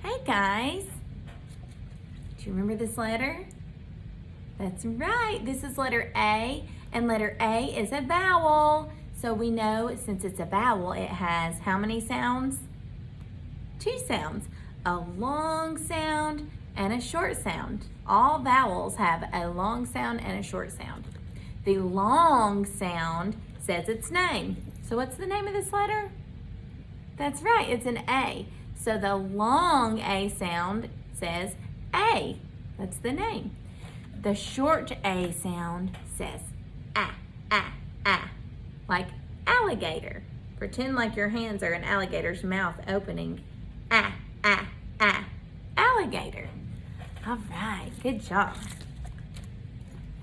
Hey guys, do you remember this letter? That's right, this is letter A, and letter A is a vowel. So we know since it's a vowel, it has how many sounds? 2 sounds, a long sound and a short sound. All vowels have a long sound and a short sound. The long sound says its name. So what's the name of this letter? That's right, it's an A. So the long A sound says A. That's the name. The short A sound says ah, like alligator. Pretend like your hands are an alligator's mouth opening. Alligator. All right, good job.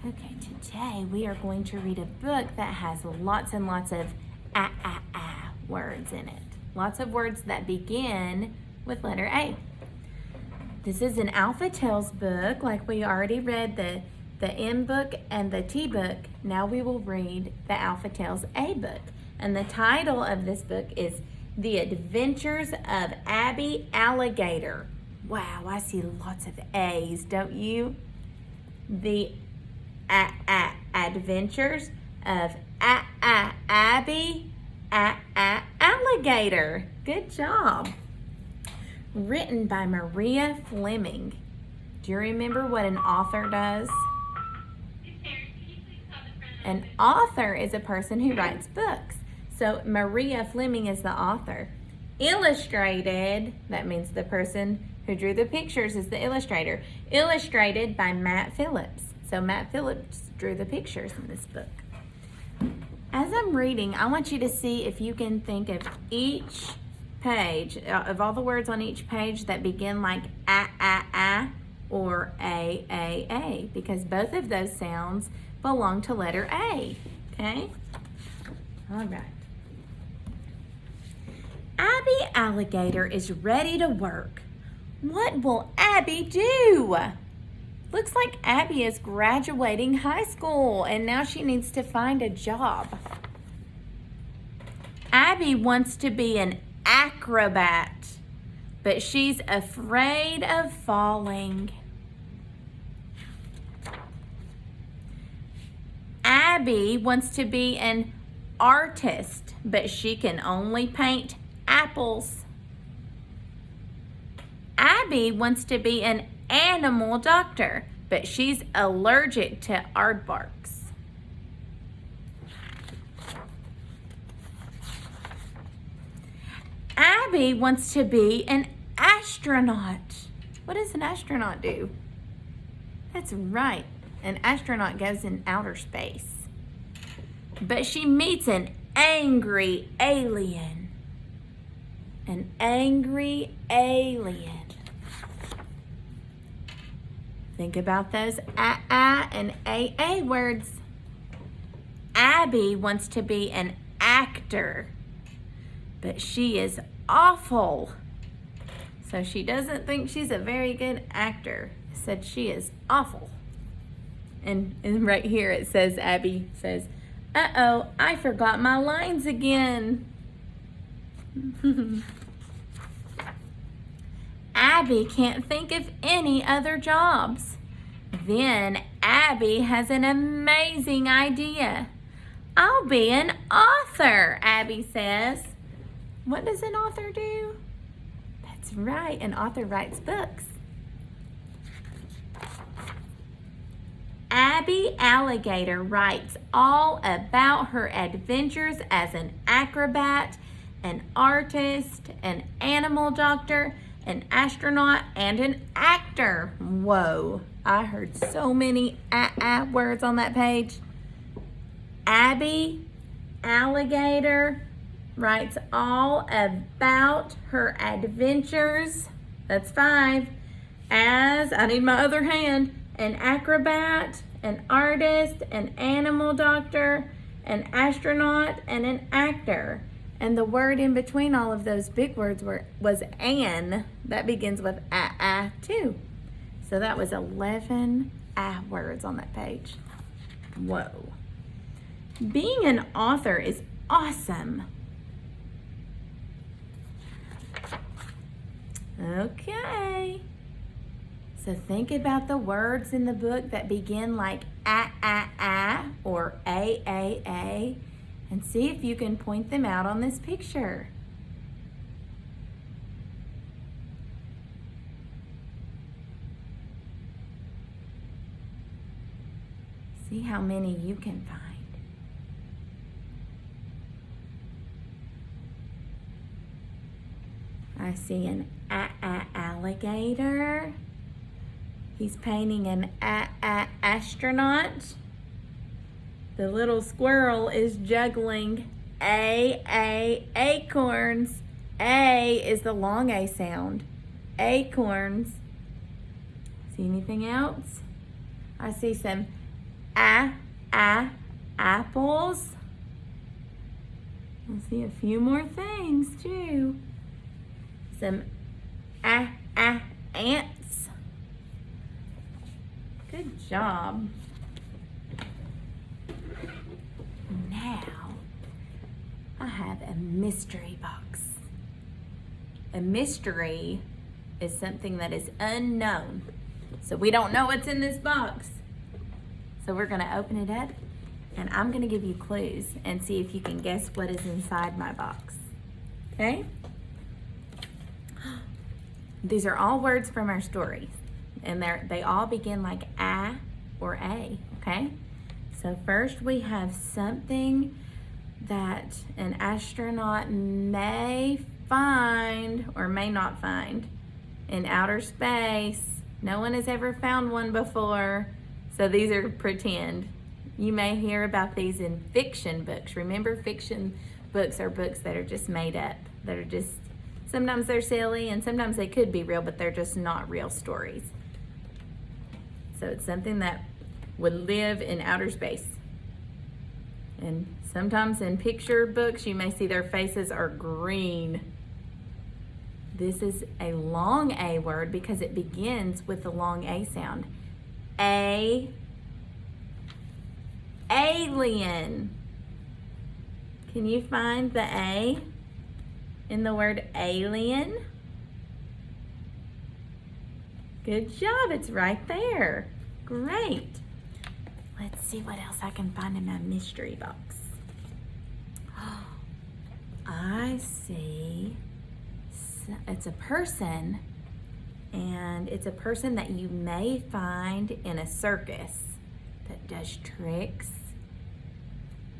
Okay, today we are going to read a book that has lots and lots of words in it. Lots of words that begin with letter A. This is an Alpha Tales book, like we already read the M book and the T book. Now we will read the Alpha Tales A book. And the title of this book is The Adventures of Abby Alligator. Wow, I see lots of A's, don't you? The Adventures of Abby Alligator. Good job. Written by Maria Fleming. Do you remember what an author does? An author is a person who writes books. So Maria Fleming is the author. Illustrated, that means the person who drew the pictures is the illustrator. Illustrated by Matt Phillips. So Matt Phillips drew the pictures in this book. As I'm reading, I want you to see if you can think of each page, of all the words on each page that begin like or a, because both of those sounds belong to letter A, okay? All right. Abby Alligator is ready to work. What will Abby do? Looks like Abby is graduating high school and now she needs to find a job. Abby wants to be an acrobat, but she's afraid of falling. Abby wants to be an artist, but she can only paint apples. Abby wants to be an animal doctor, but she's allergic to aardvarks. Abby wants to be an astronaut. What does an astronaut do? That's right, an astronaut goes in outer space. But she meets an angry alien. An angry alien. Think about those and AA words. Abby wants to be an actor, but she is awful. So she doesn't think she's a very good actor. I said she is awful. And right here it says, Abby says, uh-oh, I forgot my lines again. Abby can't think of any other jobs. Then Abby has an amazing idea. I'll be an author, Abby says. What does an author do? That's right, an author writes books. Abby Alligator writes all about her adventures as an acrobat, an artist, an animal doctor, an astronaut, and an actor. Whoa, I heard so many words on that page. Abby Alligator writes all about her adventures. That's 5. As, I need my other hand, an acrobat, an artist, an animal doctor, an astronaut, and an actor. And the word in between all of those big words was an. That begins with too. So that was 11 words on that page. Whoa. Being an author is awesome. Okay. So think about the words in the book that begin like or a, and see if you can point them out on this picture. See how many you can find. I see an alligator. He's painting an astronaut. The little squirrel is juggling acorns. A is the long A sound. Acorns. See anything else? I see some apples. I see a few more things too. Some ants. Good job. Now, I have a mystery box. A mystery is something that is unknown. So we don't know what's in this box. So we're gonna open it up and I'm gonna give you clues and see if you can guess what is inside my box. Okay? These are all words from our story, and they all begin like a or a, okay? So first we have something that an astronaut may find or may not find in outer space. No one has ever found one before, so these are pretend. You may hear about these in fiction books. Remember, fiction books are books that are just made up, that are just, sometimes they're silly and sometimes they could be real, but they're just not real stories. So it's something that would live in outer space. And sometimes in picture books, you may see their faces are green. This is a long A word because it begins with the long A sound. Alien. Can you find the A in the word alien? Good job, it's right there. Great. Let's see what else I can find in my mystery box. I see, it's a person, and it's a person that you may find in a circus that does tricks,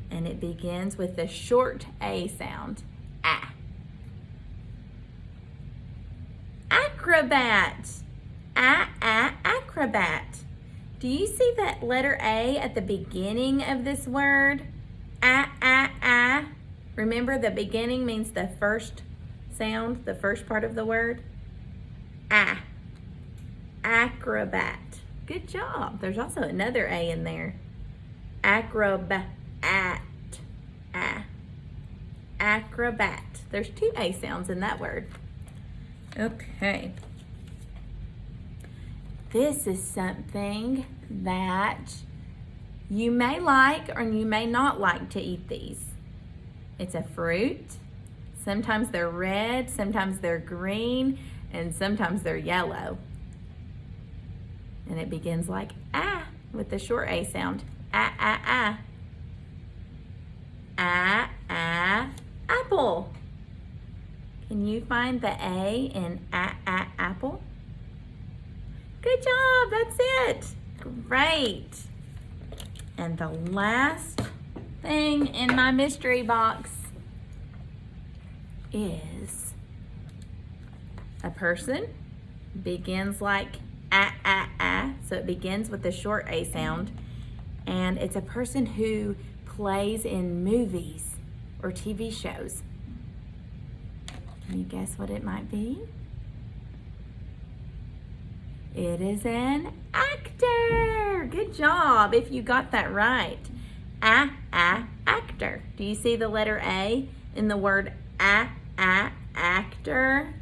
and it begins with the short A sound. Acrobat. Acrobat. Do you see that letter A at the beginning of this word? Remember, the beginning means the first sound, the first part of the word. Acrobat. Good job. There's also another A in there. Acrobat. Acrobat. There's two A sounds in that word. Okay. This is something that you may like or you may not like to eat these. It's a fruit. Sometimes they're red, sometimes they're green, and sometimes they're yellow. And it begins like with the short A sound. Apple. Can you find the A in apple? Good job, that's it. Great. And the last thing in my mystery box is a person. Begins like so it begins with the short A sound, and it's a person who plays in movies or TV shows. Can you guess what it might be? It is an actor. Good job if you got that right. Actor. Do you see the letter A in the word actor?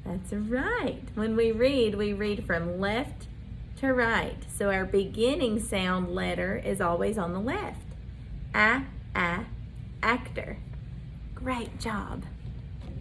That's right. When we read from left to right. So our beginning sound letter is always on the left. Actor. Great job.